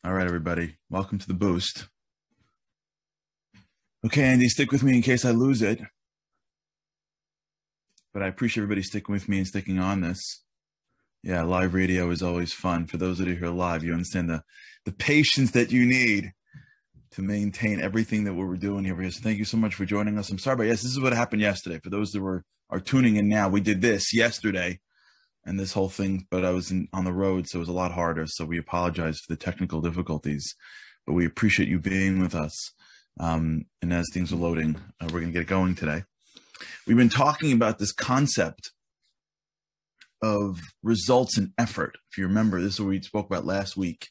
All right, everybody. Welcome to the boost. Okay, Andy, stick with me in case I lose it. But I appreciate everybody sticking with me and sticking on this. Yeah, live radio is always fun. For those that are here live, you understand the patience that you need to maintain everything that we're doing here. So thank you so much for joining us. I'm sorry, but yes, this is what happened yesterday. For those that are tuning in now, we did this yesterday and this whole thing, but I was on the road, so it was a lot harder. So we apologize for the technical difficulties, but we appreciate you being with us. And as things are loading, we're going to get going today. We've been talking about this concept of results and effort. If you remember, this is what we spoke about last week.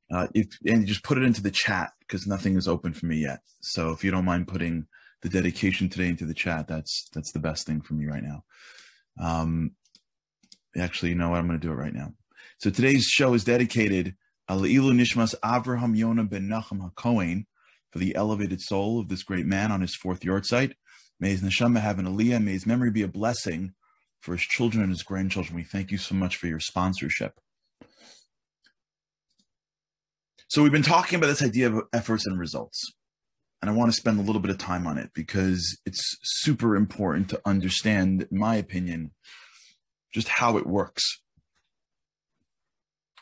And just put it into the chat because nothing is open for me yet. So if you don't mind putting the dedication today into the chat, that's the best thing for me right now. Actually, you know what? I'm going to do it right now. So today's show is dedicated Le'ilu Nishmas Avraham Yonah ben Nachum HaKohen, for the elevated soul of this great man on his fourth yahrzeit. May his neshama have an aliyah. May his memory be a blessing for his children and his grandchildren. We thank you so much for your sponsorship. So we've been talking about this idea of efforts and results. And I want to spend a little bit of time on it because it's super important to understand, in my opinion, just how it works.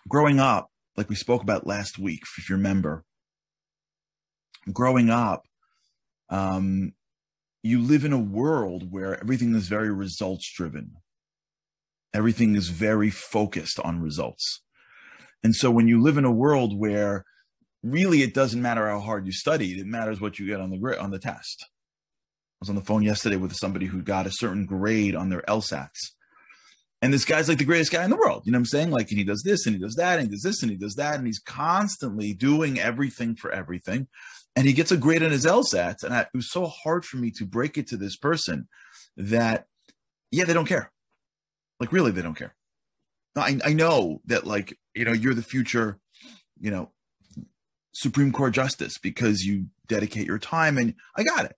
Growing up, like we spoke about last week, if you remember, growing up, you live in a world where everything is very results driven. Everything is very focused on results. And so when you live in a world where really it doesn't matter how hard you studied, it matters what you get on the test. I was on the phone yesterday with somebody who got a certain grade on their LSATs. And this guy's like the greatest guy in the world. You know what I'm saying? Like, and he does this and he does that and he does this and he does that. And he's constantly doing everything for everything. And he gets a grade on his LSATs. And it was so hard for me to break it to this person that, yeah, they don't care. Like, really, they don't care. I know that, like, you know, you're the future, you know, Supreme Court justice because you dedicate your time, and I got it.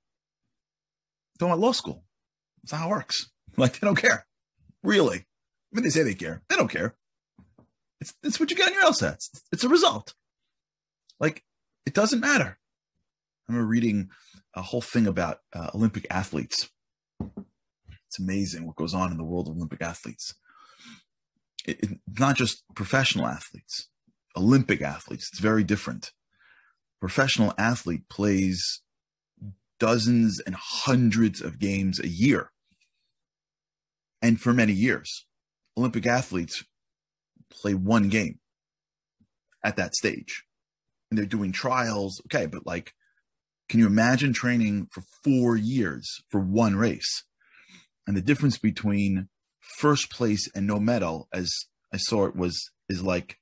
Don't want law school. That's not how it works. Like, they don't care. Really. I mean, they say they care. They don't care. It's what you get on your LSATs. It's a result. Like, it doesn't matter. I remember reading a whole thing about Olympic athletes. It's amazing what goes on in the world of Olympic athletes. Not just professional athletes, Olympic athletes. It's very different. Professional athlete plays dozens and hundreds of games a year. And for many years, Olympic athletes play one game at that stage. And they're doing trials. Okay, but like, can you imagine training for 4 years for one race? And the difference between first place and no medal, as I saw it, is like,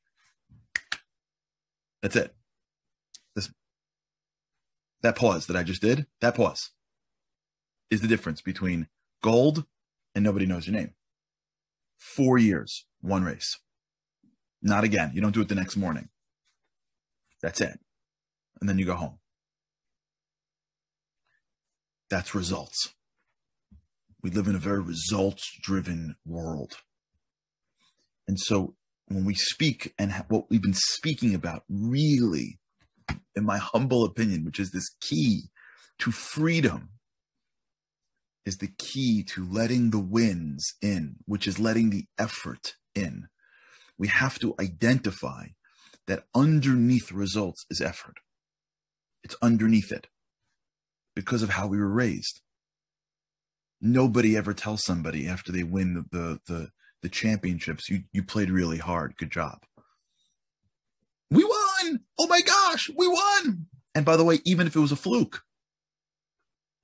that's it. That pause that I just did, that pause is the difference between gold and nobody knows your name. 4 years, one race. Not again. You don't do it the next morning. That's it. And then you go home. That's results. We live in a very results-driven world. And so when we speak, and what we've been speaking about really, in my humble opinion, which is this key to freedom, is the key to letting the wins in, which is letting the effort in. We have to identify that underneath results is effort. It's underneath it because of how we were raised. Nobody ever tells somebody after they win the championships, you played really hard. Good job. We won. Oh my gosh, we won. And by the way, even if it was a fluke,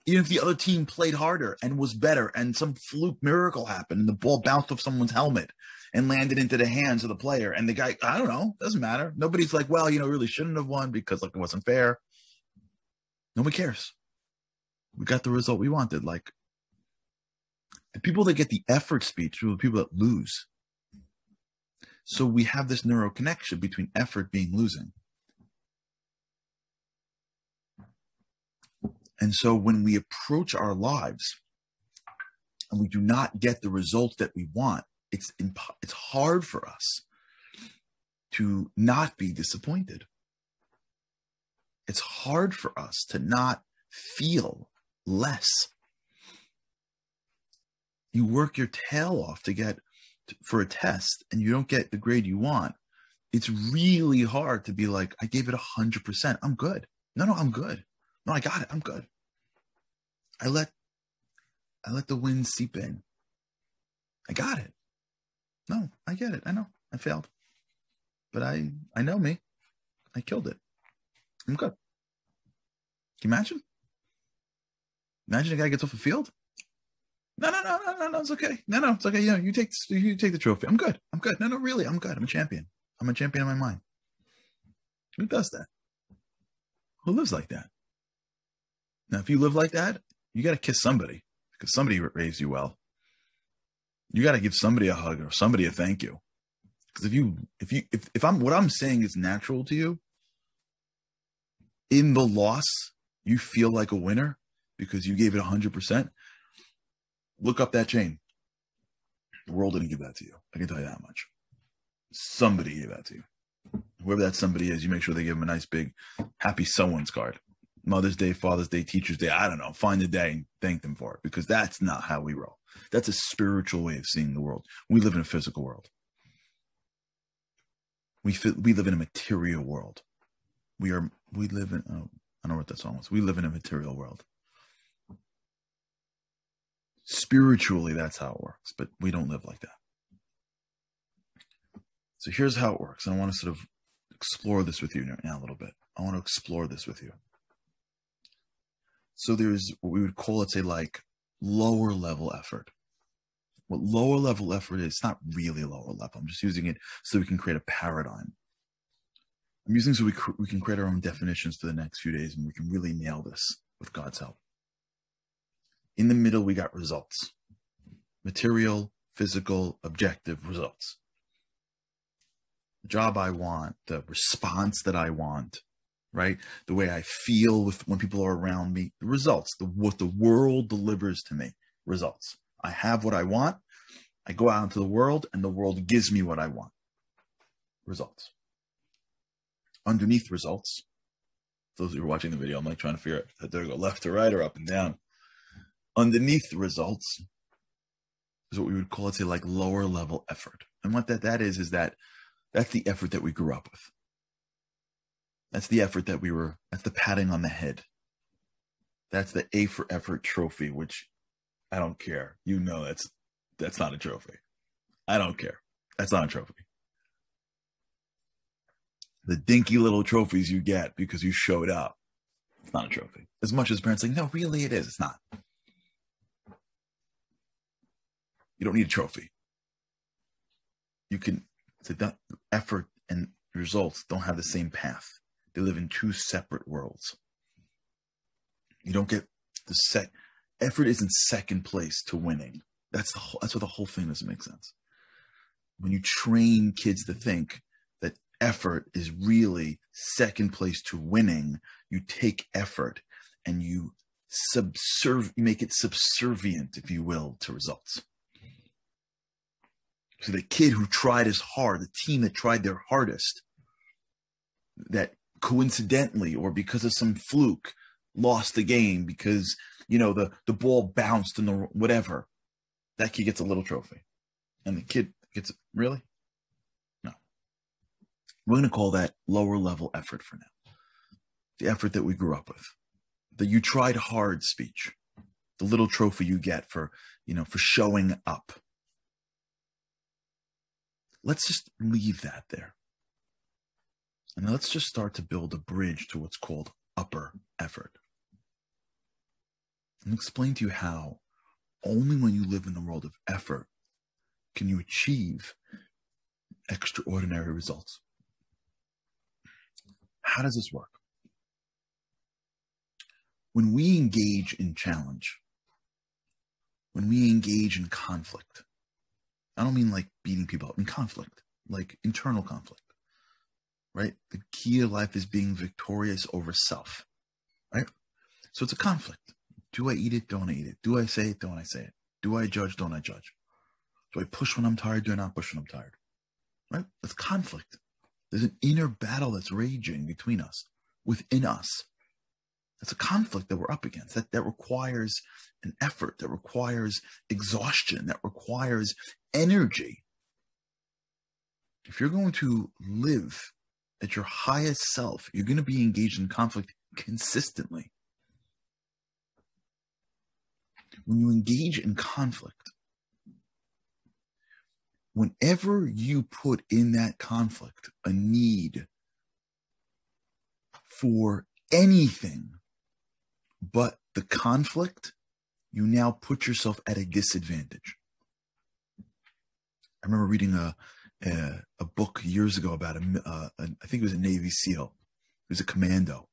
even if the other team played harder and was better and some fluke miracle happened and the ball bounced off someone's helmet and landed into the hands of the player and the guy, I don't know, doesn't matter. Nobody's like, well, you know, really shouldn't have won because like it wasn't fair. Nobody cares. We got the result we wanted. Like, the people that get the effort speech are the people that lose. So we have this neural connection between effort being losing. And so when we approach our lives and we do not get the results that we want, it's hard for us to not be disappointed. It's hard for us to not feel less. You work your tail off to get for a test and you don't get the grade you want. It's really hard to be like, I gave it 100%. I'm good. No, I'm good. No, I got it. I'm good. I let the wind seep in. I got it. No, I get it. I know I failed, but I know me. I killed it. I'm good. Can you imagine? Imagine a guy gets off the field. No, it's okay. No, it's okay. Yeah, you take the trophy. I'm good. No, really, I'm good. I'm a champion. I'm a champion in my mind. Who does that? Who lives like that? Now, if you live like that, you got to kiss somebody because somebody raised you well. You got to give somebody a hug or somebody a thank you. Because if what I'm saying is natural to you, in the loss, you feel like a winner because you gave it 100%. Look up that chain. The world didn't give that to you. I can tell you that much. Somebody gave that to you. Whoever that somebody is, you make sure they give them a nice big happy someone's card. Mother's Day, Father's Day, Teacher's Day. I don't know. Find a day and thank them for it because that's not how we roll. That's a spiritual way of seeing the world. We live in a physical world. We live in a material world. We live in, I don't know what that song was. We live in a material world. Spiritually, that's how it works, but we don't live like that. So here's how it works. And I want to sort of explore this with you now a little bit. I want to explore this with you. So there's what we would call, let's say, like lower level effort. What lower level effort is, it's not really lower level. I'm just using it so we can create a paradigm. I'm using so we can create our own definitions for the next few days and we can really nail this with God's help. In the middle, we got results. Material, physical, objective results. The job I want, the response that I want, right? The way I feel when people are around me, the results, what the world delivers to me, results. I have what I want. I go out into the world and the world gives me what I want. Results. Underneath results, those who are watching the video, I'm like trying to figure out, do I go left to right or up and down? Underneath the results is what we would call, let's say, like lower level effort. And what that is that's the effort that we grew up with. That's the effort that's the patting on the head. That's the A for effort trophy, which I don't care. You know, that's not a trophy. I don't care. That's not a trophy. The dinky little trophies you get because you showed up. It's not a trophy. As much as parents say, no, really it is. It's not. You don't need a trophy. The effort and results don't have the same path. They live in two separate worlds. You don't get effort isn't second place to winning. That's what the whole thing doesn't make sense. When you train kids to think that effort is really second place to winning, you take effort and you make it subservient, if you will, to results. So the kid who tried as hard, the team that tried their hardest, that coincidentally or because of some fluke lost the game because, the ball bounced and the whatever, that kid gets a little trophy. And the kid gets, really? No. We're going to call that lower level effort for now. The effort that we grew up with. The you tried hard speech. The little trophy you get for showing up. Let's just leave that there. And let's just start to build a bridge to what's called upper effort. And explain to you how only when you live in the world of effort can you achieve extraordinary results. How does this work? When we engage in challenge, when we engage in conflict, I don't mean like beating people up, in conflict, like internal conflict, right? The key to life is being victorious over self, right? So it's a conflict. Do I eat it? Don't I eat it? Do I say it? Don't I say it? Do I judge? Don't I judge? Do I push when I'm tired? Do I not push when I'm tired? Right? That's conflict. There's an inner battle that's raging between us, within us. That's a conflict that we're up against, that requires an effort, that requires exhaustion, that requires energy. If you're going to live at your highest self, you're going to be engaged in conflict consistently. When you engage in conflict, whenever you put in that conflict a need for anything but the conflict, you now put yourself at a disadvantage. I remember reading a book years ago about I think it was a Navy SEAL. He was a commando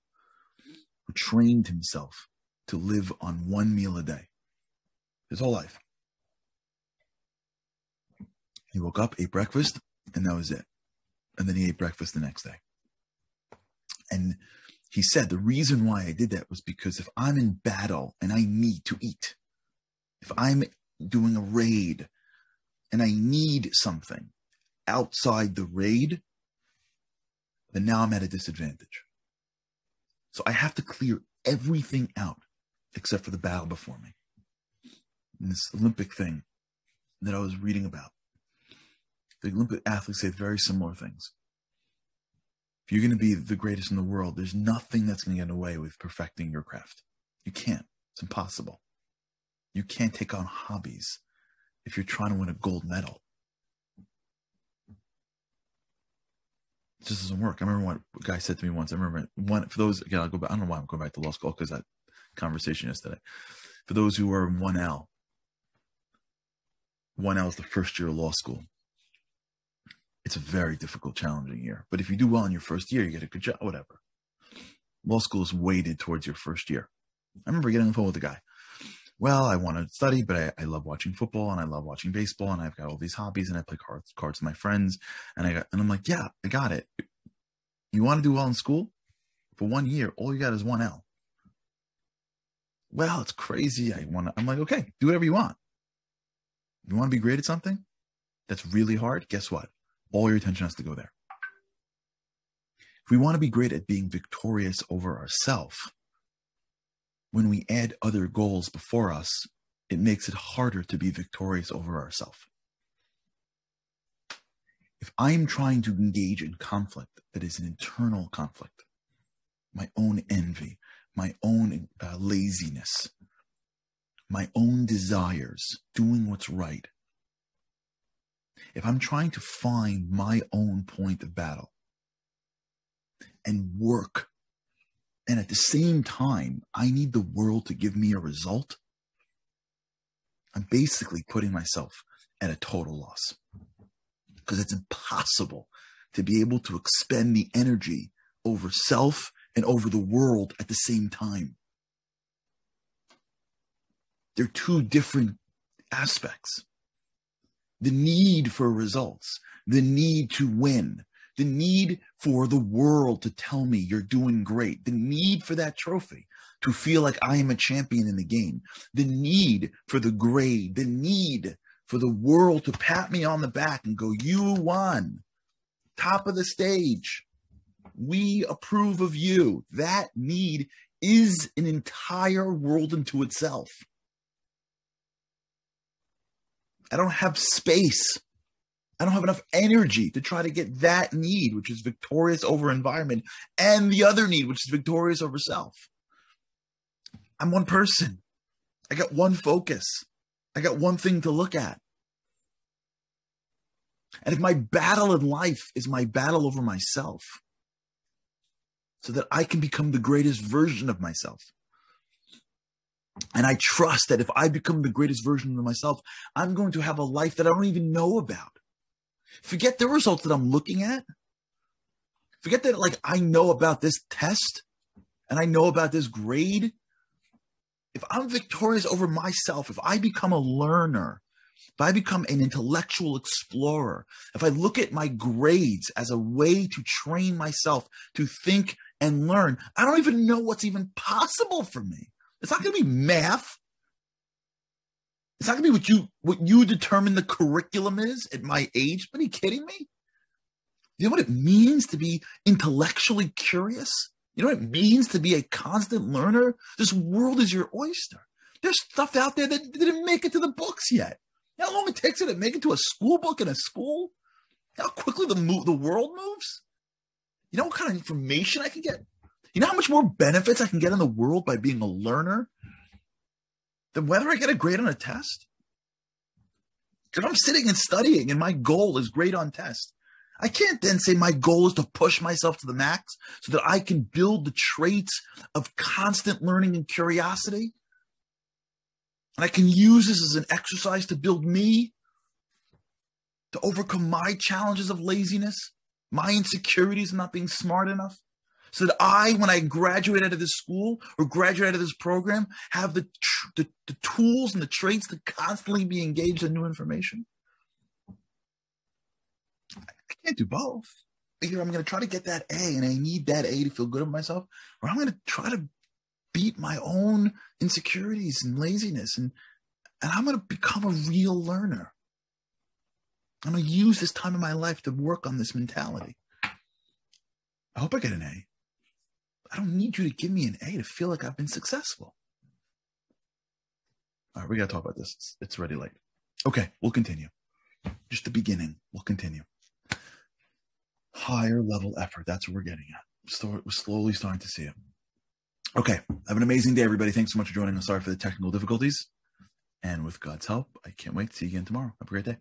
who trained himself to live on one meal a day his whole life. He woke up, ate breakfast, and that was it. And then he ate breakfast the next day. And he said, the reason why I did that was because if I'm in battle and I need to eat, if I'm doing a raid and I need something outside the raid, then now I'm at a disadvantage. So I have to clear everything out except for the battle before me. And this Olympic thing that I was reading about, the Olympic athletes say very similar things. If you're going to be the greatest in the world, there's nothing that's going to get in the way with perfecting your craft. You can't. It's impossible. You can't take on hobbies if you're trying to win a gold medal. It just doesn't work. I remember what a guy said to me once. I remember for those, again, I'll go back. I don't know why I'm going back to law school because that conversation yesterday. For those who are in 1L, 1L is the first year of law school. It's a very difficult, challenging year. But if you do well in your first year, you get a good job, whatever. Law school is weighted towards your first year. I remember getting on the phone with a guy. Well, I want to study, but I love watching football and I love watching baseball and I've got all these hobbies and I play cards with my friends. And I'm like, yeah, I got it. You want to do well in school? For 1 year, all you got is 1L. Well, it's crazy. I'm like, okay, do whatever you want. You want to be great at something that's really hard? Guess what? All your attention has to go there. If we want to be great at being victorious over ourselves, when we add other goals before us, it makes it harder to be victorious over ourselves. If I'm trying to engage in conflict that is an internal conflict, my own envy, my own laziness, my own desires, doing what's right, if I'm trying to find my own point of battle and work, and at the same time, I need the world to give me a result, I'm basically putting myself at a total loss. Because it's impossible to be able to expend the energy over self and over the world at the same time. They're two different aspects. The need for results, the need to win, the need for the world to tell me you're doing great, the need for that trophy, to feel like I am a champion in the game, the need for the grade, the need for the world to pat me on the back and go, you won, top of the stage, we approve of you. That need is an entire world unto itself. I don't have space. I don't have enough energy to try to get that need, which is victorious over environment, and the other need, which is victorious over self. I'm one person. I got one focus. I got one thing to look at. And if my battle in life is my battle over myself, so that I can become the greatest version of myself, and I trust that if I become the greatest version of myself, I'm going to have a life that I don't even know about. Forget the results that I'm looking at. Forget that, like, I know about this test and I know about this grade. If I'm victorious over myself, if I become a learner, if I become an intellectual explorer, if I look at my grades as a way to train myself to think and learn, I don't even know what's even possible for me. It's not going to be math. It's not going to be what you determine the curriculum is at my age. Are you kidding me? You know what it means to be intellectually curious? You know what it means to be a constant learner? This world is your oyster. There's stuff out there that didn't make it to the books yet. You know how long it takes it to make it to a school book in a school? You know how quickly the world moves? You know what kind of information I can get? You know how much more benefits I can get in the world by being a learner than whether I get a grade on a test? If I'm sitting and studying and my goal is grade on test, I can't then say my goal is to push myself to the max so that I can build the traits of constant learning and curiosity. And I can use this as an exercise to build me, to overcome my challenges of laziness, my insecurities of not being smart enough, so that I, when I graduate out of this school or graduate out of this program, have the tools and the traits to constantly be engaged in new information. I can't do both. Either I'm going to try to get that A and I need that A to feel good about myself, or I'm going to try to beat my own insecurities and laziness, and I'm going to become a real learner. I'm going to use this time in my life to work on this mentality. I hope I get an A. I don't need you to give me an A to feel like I've been successful. All right, we got to talk about this. It's already late. Okay, we'll continue. Just the beginning. We'll continue. Higher level effort. That's what we're getting at. We're slowly starting to see it. Okay, have an amazing day, everybody. Thanks so much for joining us. Sorry for the technical difficulties. And with God's help, I can't wait to see you again tomorrow. Have a great day.